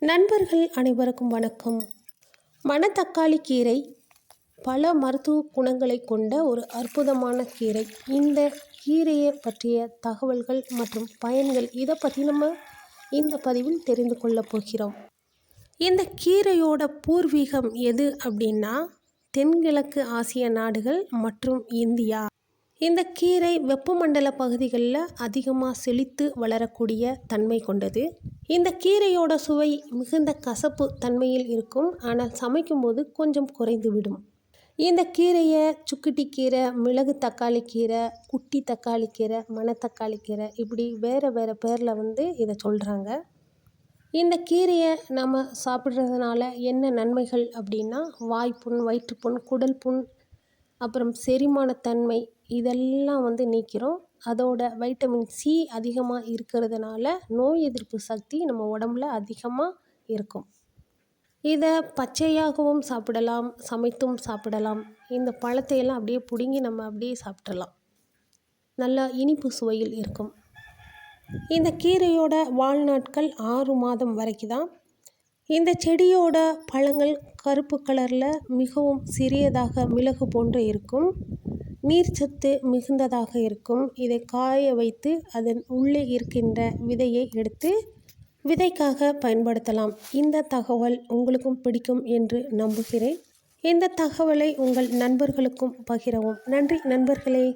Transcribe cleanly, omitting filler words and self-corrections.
நண்பர்கள் அனைவருக்கும் வணக்கம். மணத்தக்காளி கீரை பல மருத்துவ குணங்களை கொண்ட ஒரு அற்புதமான கீரை. இந்த கீரையை பற்றிய தகவல்கள் மற்றும் பயன்கள் இதை பற்றி நம்ம இந்த பதிவில் தெரிந்து கொள்ள போகிறோம். இந்த கீரையோட பூர்வீகம் எது அப்படின்னா தென்கிழக்கு ஆசிய நாடுகள் மற்றும் இந்தியா. இந்த கீரை வெப்பமண்டல பகுதிகளில் அதிகமாக செழித்து வளரக்கூடிய தன்மை கொண்டது. இந்த கீரையோட சுவை மிகுந்த கசப்பு தன்மையில் இருக்கும், ஆனால் சமைக்கும்போது கொஞ்சம் குறைந்துவிடும். இந்த கீரையை சுக்கிட்டி கீரை, மிளகு தக்காளி கீரை, குட்டி தக்காளி கீரை, மணத்தக்காளி கீரை இப்படி வேறு வேறு பேரில் இதை சொல்கிறாங்க. இந்த கீரையை நம்ம சாப்பிட்றதுனால என்ன நன்மைகள் அப்படின்னா வாய்ப்புண், வயிற்றுப்புண், குடல் புண், அப்புறம் செரிமானத்தன்மை இதெல்லாம் நீக்கிறோம். அதோட வைட்டமின் சி அதிகமாக இருக்கிறதுனால நோய் எதிர்ப்பு சக்தி நம்ம உடம்புல அதிகமாக இருக்கும். இதை பச்சையாகவும் சாப்பிடலாம், சமைத்தும் சாப்பிடலாம். இந்த பழத்தையெல்லாம் அப்படியே பிடுங்கி நம்ம அப்படியே சாப்பிட்றலாம். நல்லா இனிப்பு சுவையில் இருக்கும். இந்த கீரையோட வாழ்நாட்கள் 6 மாதம் வரைக்கும் தான். இந்த செடியோட பழங்கள் கருப்பு கலரில் மிகவும் சிறியதாக மிளகு போன்று இருக்கும். நீர்ச்சத்து மிகுந்ததாக இருக்கும். இதை காய வைத்து அதன் உள்ளே இருக்கின்ற விதையை எடுத்து விதைக்காக பயன்படுத்தலாம். இந்த தகவல் உங்களுக்கும் பிடிக்கும் என்று நம்புகிறேன். இந்த தகவலை உங்கள் நண்பர்களுக்கும் பகிரவும். நன்றி நண்பர்களே.